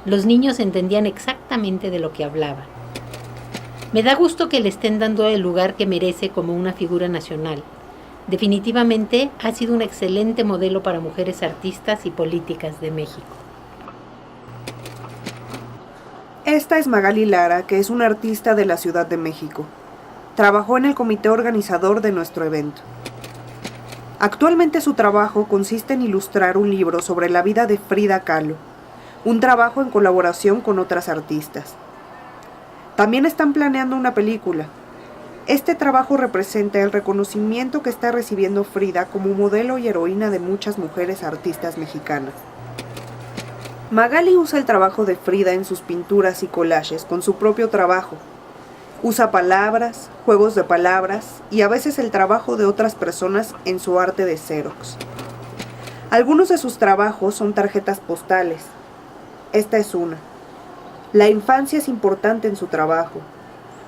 Los niños entendían exactamente de lo que hablaba. Me da gusto que le estén dando el lugar que merece como una figura nacional. Definitivamente ha sido un excelente modelo para mujeres artistas y políticas de México. Esta es Magali Lara, que es una artista de la Ciudad de México. Trabajó en el comité organizador de nuestro evento. Actualmente su trabajo consiste en ilustrar un libro sobre la vida de Frida Kahlo, un trabajo en colaboración con otras artistas. También están planeando una película. Este trabajo representa el reconocimiento que está recibiendo Frida como modelo y heroína de muchas mujeres artistas mexicanas. Magali usa el trabajo de Frida en sus pinturas y collages con su propio trabajo. Usa palabras, juegos de palabras y a veces el trabajo de otras personas en su arte de Xerox. Algunos de sus trabajos son tarjetas postales. Esta es una. La infancia es importante en su trabajo.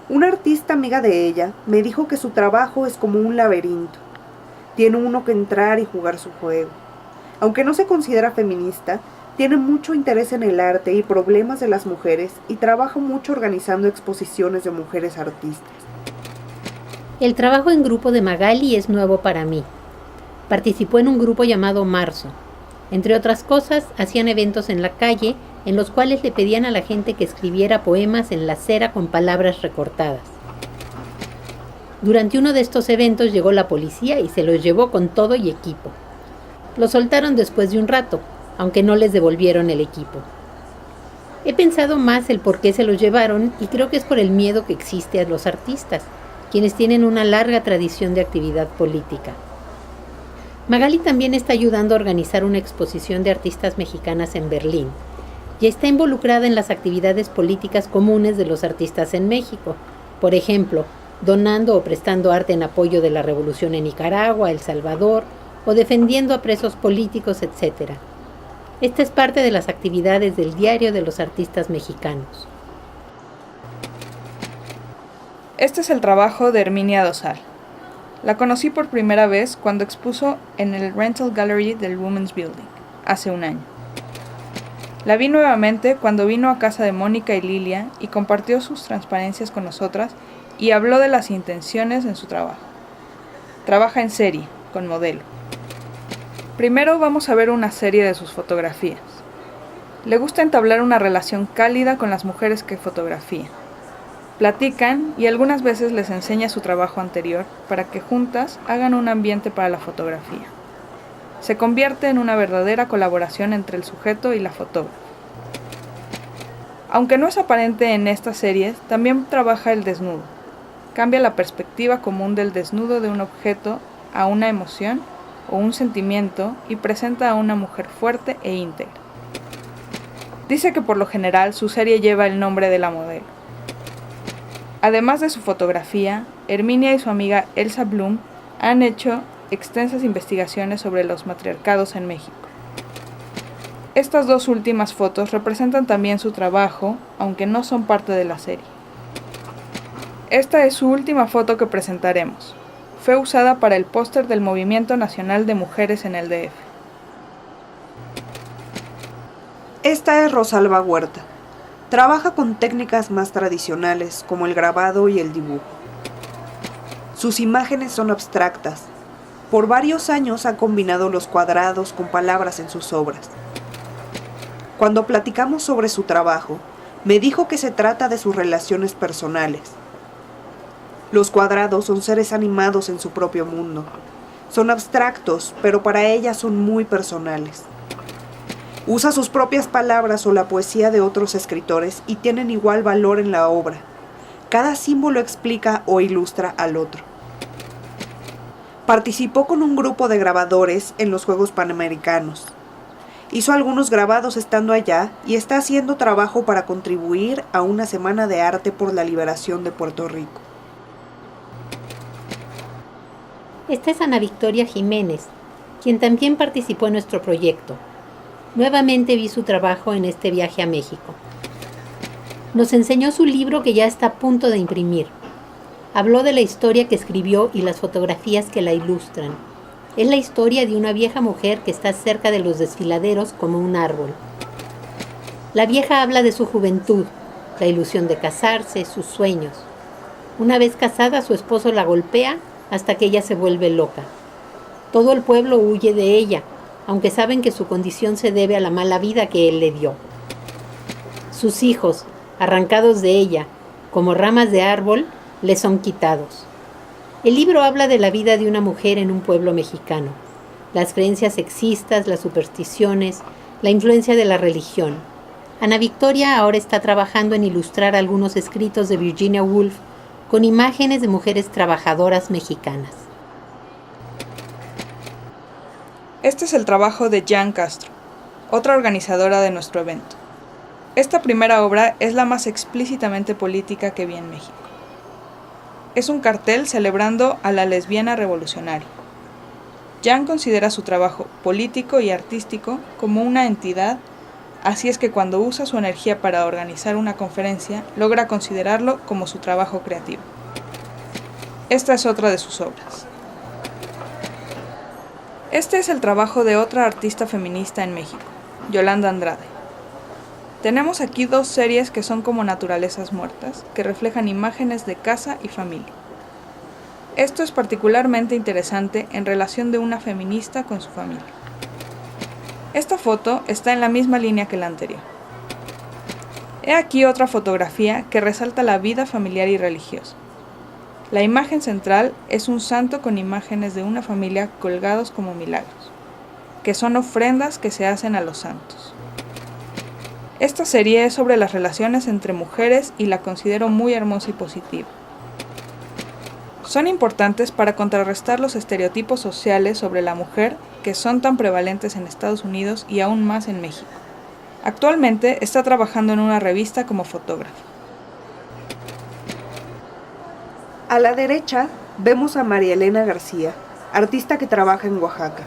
Una artista amiga de ella me dijo que su trabajo es como un laberinto. Tiene uno que entrar y jugar su juego. Aunque no se considera feminista, tiene mucho interés en el arte y problemas de las mujeres y trabaja mucho organizando exposiciones de mujeres artistas. El trabajo en grupo de Magali es nuevo para mí. Participó en un grupo llamado Marzo. Entre otras cosas, hacían eventos en la calle en los cuales le pedían a la gente que escribiera poemas en la acera con palabras recortadas. Durante uno de estos eventos llegó la policía y se los llevó con todo y equipo. Los soltaron después de un rato, aunque no les devolvieron el equipo. He pensado más el por qué se los llevaron y creo que es por el miedo que existe a los artistas, quienes tienen una larga tradición de actividad política. Magali también está ayudando a organizar una exposición de artistas mexicanas en Berlín y está involucrada en las actividades políticas comunes de los artistas en México, por ejemplo, donando o prestando arte en apoyo de la revolución en Nicaragua, El Salvador, o defendiendo a presos políticos, etc. Esta es parte de las actividades del Diario de los Artistas Mexicanos. Este es el trabajo de Herminia Dosal. La conocí por primera vez cuando expuso en el Rental Gallery del Women's Building, hace un año. La vi nuevamente cuando vino a casa de Mónica y Lilia y compartió sus transparencias con nosotras y habló de las intenciones en su trabajo. Trabaja en serie, con modelo. Primero vamos a ver una serie de sus fotografías. Le gusta entablar una relación cálida con las mujeres que fotografía. Platican y algunas veces les enseña su trabajo anterior para que juntas hagan un ambiente para la fotografía. Se convierte en una verdadera colaboración entre el sujeto y la fotógrafa. Aunque no es aparente en estas series, también trabaja el desnudo. Cambia la perspectiva común del desnudo de un objeto a una emoción o un sentimiento y presenta a una mujer fuerte e íntegra. Dice que por lo general su serie lleva el nombre de la modelo. Además de su fotografía, Herminia y su amiga Elsa Blum han hecho extensas investigaciones sobre los matriarcados en México. Estas dos últimas fotos representan también su trabajo, aunque no son parte de la serie. Esta es su última foto que presentaremos. Fue usada para el póster del Movimiento Nacional de Mujeres en el DF. Esta es Rosalba Huerta. Trabaja con técnicas más tradicionales como el grabado y el dibujo. Sus imágenes son abstractas. Por varios años ha combinado los cuadrados con palabras en sus obras. Cuando platicamos sobre su trabajo, me dijo que se trata de sus relaciones personales. Los cuadrados son seres animados en su propio mundo. Son abstractos, pero para ella son muy personales. Usa sus propias palabras o la poesía de otros escritores y tienen igual valor en la obra. Cada símbolo explica o ilustra al otro. Participó con un grupo de grabadores en los Juegos Panamericanos. Hizo algunos grabados estando allá y está haciendo trabajo para contribuir a una semana de arte por la liberación de Puerto Rico. Esta es Ana Victoria Jiménez, quien también participó en nuestro proyecto. Nuevamente vi su trabajo en este viaje a México. Nos enseñó su libro que ya está a punto de imprimir. Habló de la historia que escribió y las fotografías que la ilustran. Es la historia de una vieja mujer que está cerca de los desfiladeros como un árbol. La vieja habla de su juventud, la ilusión de casarse, sus sueños. Una vez casada, su esposo la golpea hasta que ella se vuelve loca. Todo el pueblo huye de ella, aunque saben que su condición se debe a la mala vida que él le dio. Sus hijos, arrancados de ella, como ramas de árbol, le son quitados. El libro habla de la vida de una mujer en un pueblo mexicano, las creencias sexistas, las supersticiones, la influencia de la religión. Ana Victoria ahora está trabajando en ilustrar algunos escritos de Virginia Woolf con imágenes de mujeres trabajadoras mexicanas. Este es el trabajo de Jan Castro, otra organizadora de nuestro evento. Esta primera obra es la más explícitamente política que vi en México. Es un cartel celebrando a la lesbiana revolucionaria. Jan considera su trabajo político y artístico como una entidad, así es que cuando usa su energía para organizar una conferencia, logra considerarlo como su trabajo creativo. Esta es otra de sus obras. Este es el trabajo de otra artista feminista en México, Yolanda Andrade. Tenemos aquí 2 series que son como naturalezas muertas, que reflejan imágenes de casa y familia. Esto es particularmente interesante en relación de una feminista con su familia. Esta foto está en la misma línea que la anterior. He aquí otra fotografía que resalta la vida familiar y religiosa. La imagen central es un santo con imágenes de una familia colgados como milagros, que son ofrendas que se hacen a los santos. Esta serie es sobre las relaciones entre mujeres y la considero muy hermosa y positiva. Son importantes para contrarrestar los estereotipos sociales sobre la mujer que son tan prevalentes en Estados Unidos y aún más en México. Actualmente está trabajando en una revista como fotógrafa. A la derecha vemos a María Elena García, artista que trabaja en Oaxaca.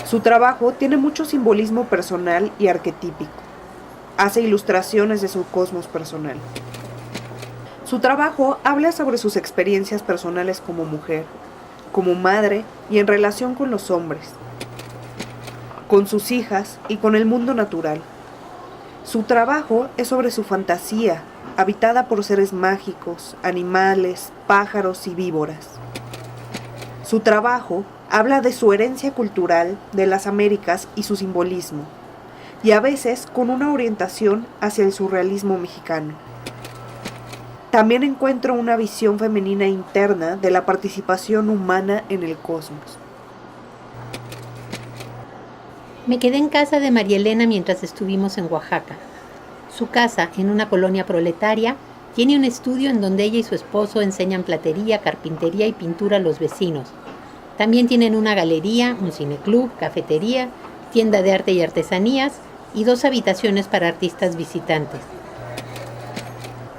Su trabajo tiene mucho simbolismo personal y arquetípico. Hace ilustraciones de su cosmos personal. Su trabajo habla sobre sus experiencias personales como mujer, como madre y en relación con los hombres, con sus hijas y con el mundo natural. Su trabajo es sobre su fantasía, habitada por seres mágicos, animales, pájaros y víboras. Su trabajo habla de su herencia cultural de las Américas y su simbolismo, y a veces con una orientación hacia el surrealismo mexicano. También encuentro una visión femenina interna de la participación humana en el cosmos. Me quedé en casa de María Elena mientras estuvimos en Oaxaca. Su casa, en una colonia proletaria, tiene un estudio en donde ella y su esposo enseñan platería, carpintería y pintura a los vecinos. También tienen una galería, un cineclub, cafetería, tienda de arte y artesanías y 2 habitaciones para artistas visitantes.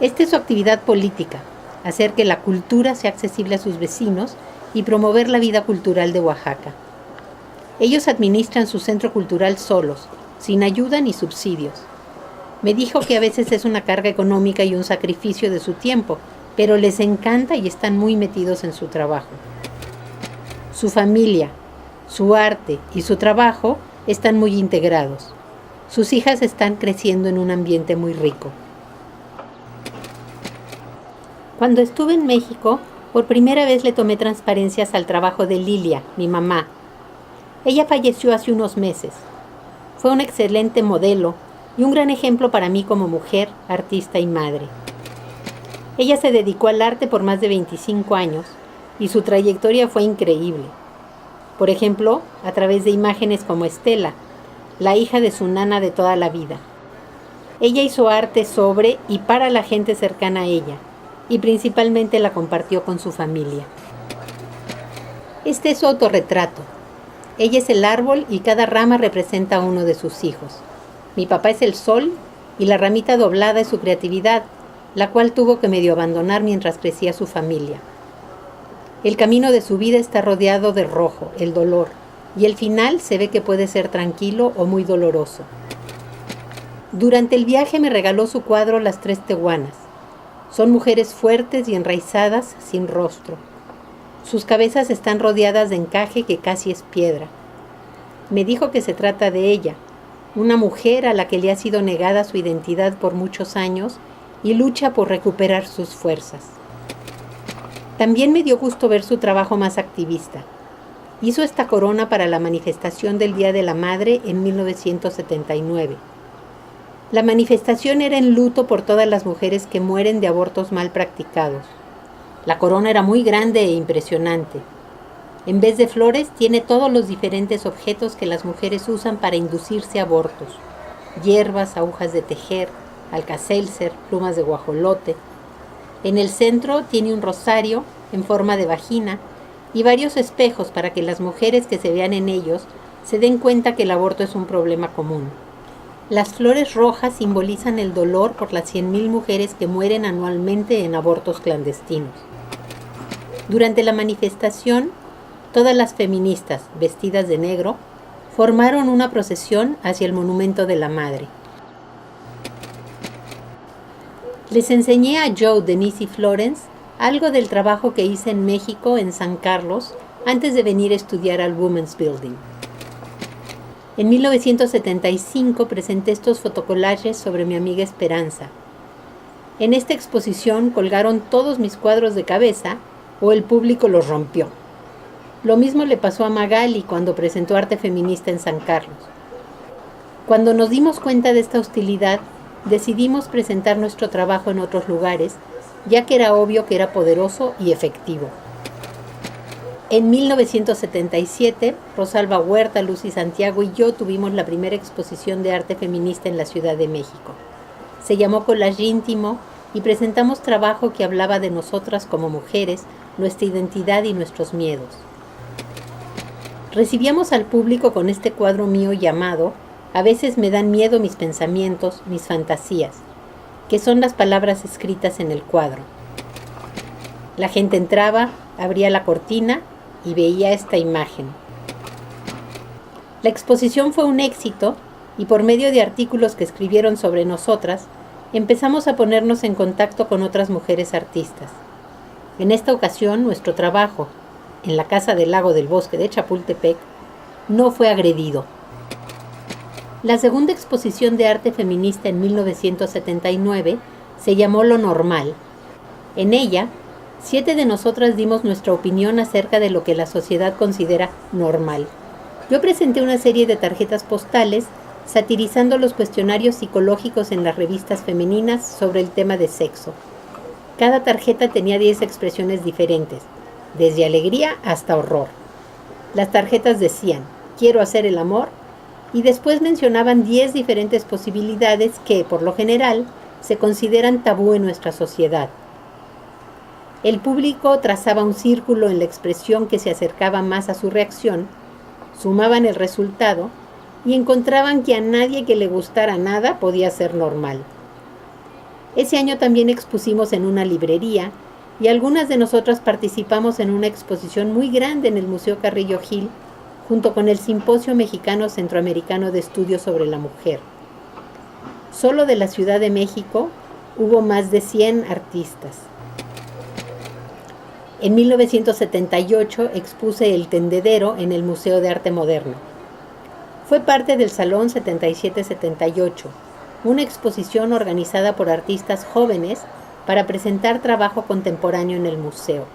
Esta es su actividad política, hacer que la cultura sea accesible a sus vecinos y promover la vida cultural de Oaxaca. Ellos administran su centro cultural solos, sin ayuda ni subsidios. Me dijo que a veces es una carga económica y un sacrificio de su tiempo, pero les encanta y están muy metidos en su trabajo. Su familia, su arte y su trabajo están muy integrados. Sus hijas están creciendo en un ambiente muy rico. Cuando estuve en México, por primera vez le tomé transparencias al trabajo de Lilia, mi mamá. Ella falleció hace unos meses. Fue un excelente modelo y un gran ejemplo para mí como mujer, artista y madre. Ella se dedicó al arte por más de 25 años y su trayectoria fue increíble. Por ejemplo, a través de imágenes como Estela, la hija de su nana de toda la vida. Ella hizo arte sobre y para la gente cercana a ella, y principalmente la compartió con su familia. Este es su autorretrato. Ella es el árbol y cada rama representa a uno de sus hijos. Mi papá es el sol y la ramita doblada es su creatividad, la cual tuvo que medio abandonar mientras crecía su familia. El camino de su vida está rodeado de rojo, el dolor, y el final se ve que puede ser tranquilo o muy doloroso. Durante el viaje me regaló su cuadro Las 3 Tehuanas. Son mujeres fuertes y enraizadas, sin rostro. Sus cabezas están rodeadas de encaje que casi es piedra. Me dijo que se trata de ella, una mujer a la que le ha sido negada su identidad por muchos años y lucha por recuperar sus fuerzas. También me dio gusto ver su trabajo más activista. Hizo esta corona para la manifestación del Día de la Madre en 1979. La manifestación era en luto por todas las mujeres que mueren de abortos mal practicados. La corona era muy grande e impresionante. En vez de flores, tiene todos los diferentes objetos que las mujeres usan para inducirse abortos: hierbas, agujas de tejer, alcacelser, plumas de guajolote. En el centro tiene un rosario en forma de vagina y varios espejos para que las mujeres que se vean en ellos se den cuenta que el aborto es un problema común. Las flores rojas simbolizan el dolor por las 100,000 mujeres que mueren anualmente en abortos clandestinos. Durante la manifestación, todas las feministas, vestidas de negro, formaron una procesión hacia el Monumento de la Madre. Les enseñé a Joe, Denise y Florence algo del trabajo que hice en México, en San Carlos, antes de venir a estudiar al Women's Building. En 1975 presenté estos fotocollages sobre mi amiga Esperanza. En esta exposición colgaron todos mis cuadros de cabeza o el público los rompió. Lo mismo le pasó a Magali cuando presentó arte feminista en San Carlos. Cuando nos dimos cuenta de esta hostilidad, decidimos presentar nuestro trabajo en otros lugares, ya que era obvio que era poderoso y efectivo. En 1977, Rosalba Huerta, Lucy Santiago y yo tuvimos la primera exposición de arte feminista en la Ciudad de México. Se llamó Collage Íntimo y presentamos trabajo que hablaba de nosotras como mujeres, nuestra identidad y nuestros miedos. Recibíamos al público con este cuadro mío llamado "A veces me dan miedo mis pensamientos, mis fantasías", que son las palabras escritas en el cuadro. La gente entraba, abría la cortina y veía esta imagen. La exposición fue un éxito y por medio de artículos que escribieron sobre nosotras, empezamos a ponernos en contacto con otras mujeres artistas. En esta ocasión, nuestro trabajo, en la Casa del Lago del Bosque de Chapultepec, no fue agredido. La segunda exposición de arte feminista en 1979 se llamó Lo Normal. En ella, 7 de nosotras dimos nuestra opinión acerca de lo que la sociedad considera normal. Yo presenté una serie de tarjetas postales satirizando los cuestionarios psicológicos en las revistas femeninas sobre el tema de sexo. Cada tarjeta tenía 10 expresiones diferentes, desde alegría hasta horror. Las tarjetas decían, quiero hacer el amor, y después mencionaban 10 diferentes posibilidades que, por lo general, se consideran tabú en nuestra sociedad. El público trazaba un círculo en la expresión que se acercaba más a su reacción, sumaban el resultado y encontraban que a nadie que le gustara nada podía ser normal. Ese año también expusimos en una librería y algunas de nosotras participamos en una exposición muy grande en el Museo Carrillo Gil, junto con el Simposio Mexicano Centroamericano de Estudios sobre la Mujer. Solo de la Ciudad de México hubo más de 100 artistas. En 1978 expuse El Tendedero en el Museo de Arte Moderno. Fue parte del Salón 7778, una exposición organizada por artistas jóvenes para presentar trabajo contemporáneo en el museo.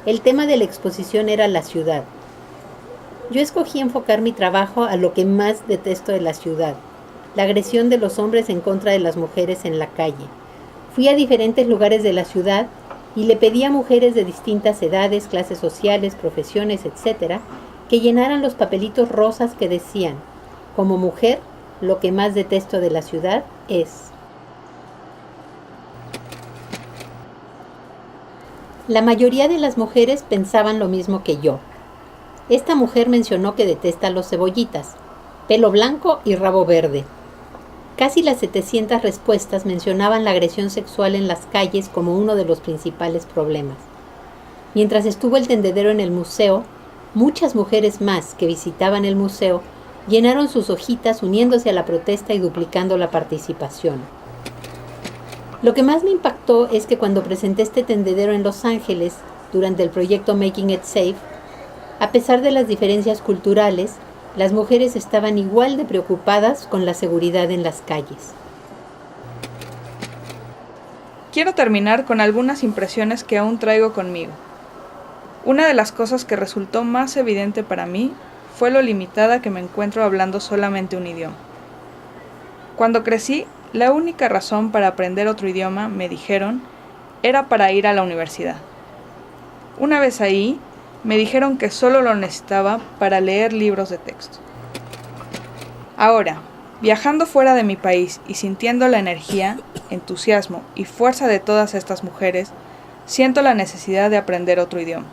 El tema de la exposición era la ciudad. Yo escogí enfocar mi trabajo a lo que más detesto de la ciudad, la agresión de los hombres en contra de las mujeres en la calle. Fui a diferentes lugares de la ciudad y le pedí a mujeres de distintas edades, clases sociales, profesiones, etc., que llenaran los papelitos rosas que decían, como mujer, lo que más detesto de la ciudad es. La mayoría de las mujeres pensaban lo mismo que yo. Esta mujer mencionó que detesta los cebollitas, pelo blanco y rabo verde. Casi las 700 respuestas mencionaban la agresión sexual en las calles como uno de los principales problemas. Mientras estuvo el tendedero en el museo, muchas mujeres más que visitaban el museo llenaron sus hojitas uniéndose a la protesta y duplicando la participación. Lo que más me impactó es que cuando presenté este tendedero en Los Ángeles, durante el proyecto Making It Safe, a pesar de las diferencias culturales, las mujeres estaban igual de preocupadas con la seguridad en las calles. Quiero terminar con algunas impresiones que aún traigo conmigo. Una de las cosas que resultó más evidente para mí fue lo limitada que me encuentro hablando solamente un idioma. Cuando crecí, la única razón para aprender otro idioma, me dijeron, era para ir a la universidad. Una vez ahí, me dijeron que solo lo necesitaba para leer libros de texto. Ahora, viajando fuera de mi país y sintiendo la energía, entusiasmo y fuerza de todas estas mujeres, siento la necesidad de aprender otro idioma.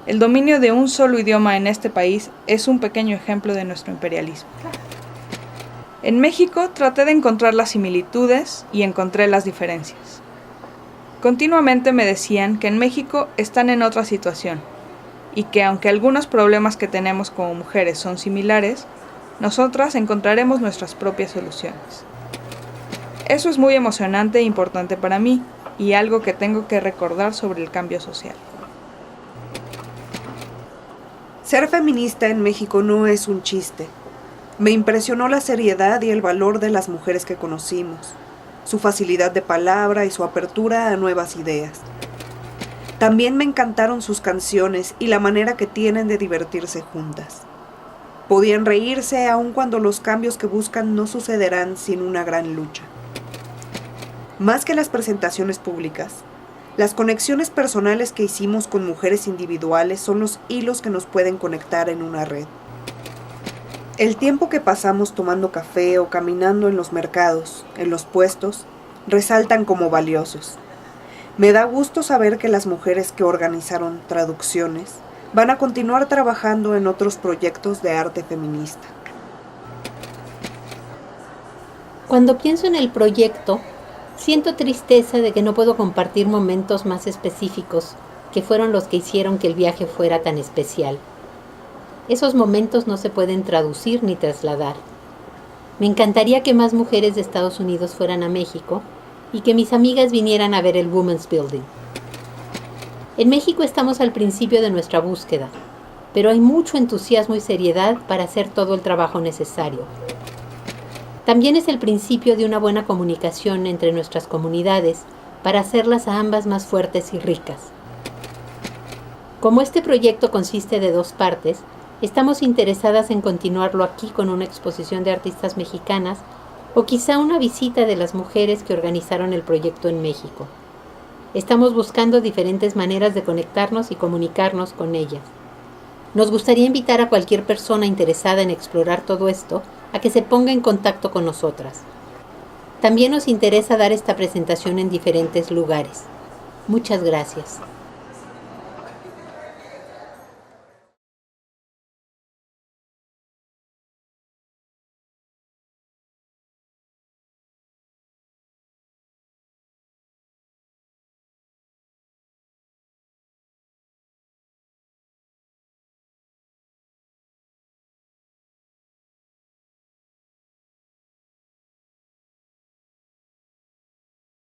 El dominio de un solo idioma en este país es un pequeño ejemplo de nuestro imperialismo. En México traté de encontrar las similitudes y encontré las diferencias. Continuamente me decían que en México están en otra situación y que aunque algunos problemas que tenemos como mujeres son similares, nosotras encontraremos nuestras propias soluciones. Eso es muy emocionante e importante para mí y algo que tengo que recordar sobre el cambio social. Ser feminista en México no es un chiste. Me impresionó la seriedad y el valor de las mujeres que conocimos, su facilidad de palabra y su apertura a nuevas ideas. También me encantaron sus canciones y la manera que tienen de divertirse juntas. Podían reírse aun cuando los cambios que buscan no sucederán sin una gran lucha. Más que las presentaciones públicas, las conexiones personales que hicimos con mujeres individuales son los hilos que nos pueden conectar en una red. El tiempo que pasamos tomando café o caminando en los mercados, en los puestos, resaltan como valiosos. Me da gusto saber que las mujeres que organizaron traducciones van a continuar trabajando en otros proyectos de arte feminista. Cuando pienso en el proyecto, siento tristeza de que no puedo compartir momentos más específicos que fueron los que hicieron que el viaje fuera tan especial. Esos momentos no se pueden traducir ni trasladar. Me encantaría que más mujeres de Estados Unidos fueran a México y que mis amigas vinieran a ver el Women's Building. En México estamos al principio de nuestra búsqueda, pero hay mucho entusiasmo y seriedad para hacer todo el trabajo necesario. También es el principio de una buena comunicación entre nuestras comunidades para hacerlas a ambas más fuertes y ricas. Como este proyecto consiste de 2 partes, estamos interesadas en continuarlo aquí con una exposición de artistas mexicanas o quizá una visita de las mujeres que organizaron el proyecto en México. Estamos buscando diferentes maneras de conectarnos y comunicarnos con ellas. Nos gustaría invitar a cualquier persona interesada en explorar todo esto a que se ponga en contacto con nosotras. También nos interesa dar esta presentación en diferentes lugares. Muchas gracias.